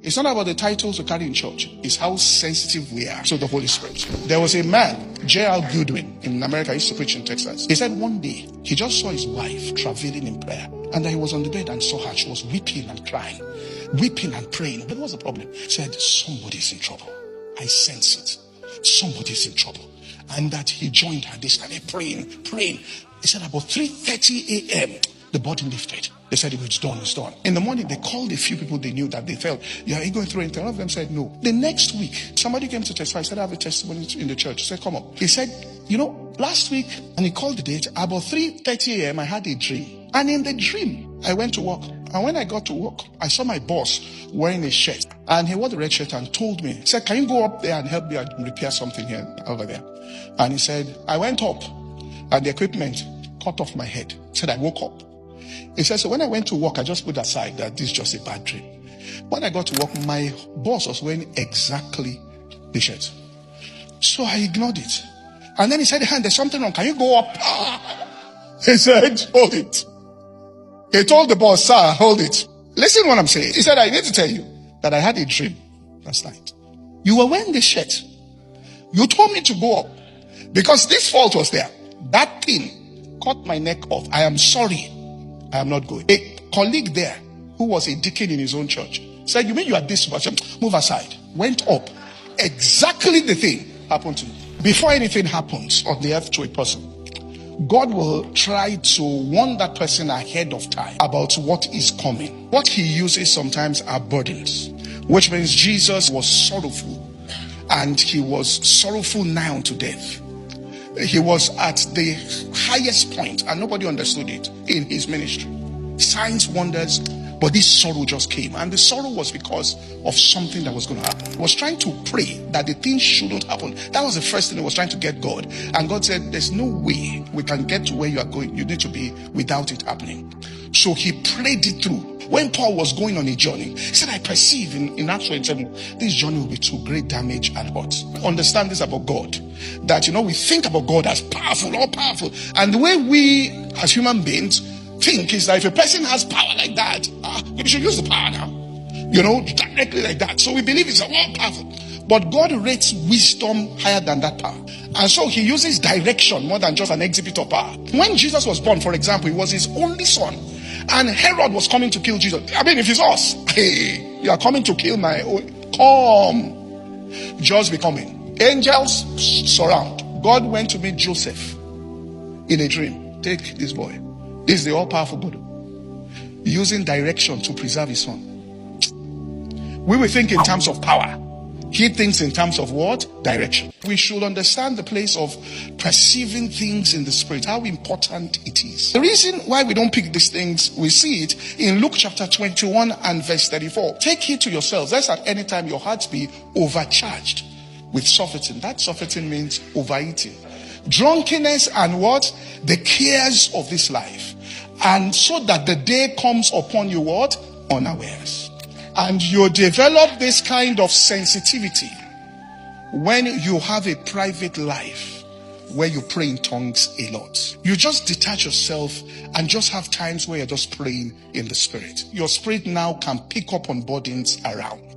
It's not about the titles we carry in church. It's how sensitive we are to the Holy Spirit. There was a man, J.R. Goodwin, in America. He used to preach in Texas. He said one day, he just saw his wife travailing in prayer. And then he was on the bed and saw her. She was weeping and crying, weeping and praying. But what's the problem? He said, somebody's in trouble. I sense it. Somebody's in trouble. And that he joined her. They started praying. He said about 3:30 a.m., the body lifted. They said, it's done. In the morning, they called a few people they knew that they felt, are you going through anything? All of them said, no. The next week, somebody came to testify. I said, I have a testimony in the church. He said, come up. He said, last week, and he called the date, about 3:30 a.m., I had a dream. And in the dream, I went to work. And when I got to work, I saw my boss wearing a shirt. And he wore the red shirt and told me, he said, can you go up there and help me repair something here over there? And he said, I went up and the equipment cut off my head. He said, I woke up. He said, so when I went to work, I just put aside that this is just a bad dream. When I got to work, my boss was wearing exactly the shirt. So I ignored it. And then he said, hey, there's something wrong. Can you go up? He said, hold it. He told the boss, sir, hold it. Listen to what I'm saying. He said, I need to tell you that I had a dream last night. You were wearing this shirt. You told me to go up because this fault was there. That thing cut my neck off. I am sorry. I am not going. A colleague there who was a deacon in his own church said, you mean you are this much? Move aside. Went up. Exactly the thing happened to me. Before anything happens on the earth to a person, God will try to warn that person ahead of time about what is coming. What he uses sometimes are burdens, which means Jesus was sorrowful, and he was sorrowful now to death. He was at the highest point and nobody understood it in his ministry. Signs, wonders, but this sorrow just came. And the sorrow was because of something that was going to happen. He was trying to pray that the thing shouldn't happen. That was the first thing he was trying to get God. And God said, there's no way we can get to where you are going. You need to be without it happening. So he prayed it through. When Paul was going on a journey, he said, I perceive in Acts 27, this journey will be to great damage and hurt. Understand this about God. That, we think about God as powerful, all powerful. And the way we as human beings think is that if a person has power like that, you should use the power now. Directly like that. So we believe it's all powerful. But God rates wisdom higher than that power. And so he uses direction more than just an exhibit of power. When Jesus was born, for example, he was his only son. And Herod was coming to kill Jesus. I mean, if it's us, hey, you are coming to kill my own. Come. Just be coming. Angels surround. God went to meet Joseph in a dream. Take this boy. This is the all-powerful God. Using direction to preserve his son. We will think in terms of power. He thinks in terms of what? Direction. We should understand the place of perceiving things in the spirit, how important it is. The reason why we don't pick these things, we see it in Luke chapter 21 and verse 34. Take heed to yourselves, lest at any time your hearts be overcharged with surfeiting. That surfeiting means overeating. Drunkenness and what? The cares of this life. And so that the day comes upon you what? Unawares. And you develop this kind of sensitivity when you have a private life where you pray in tongues a lot. You just detach yourself and just have times where you're just praying in the spirit. Your spirit now can pick up on burdens around.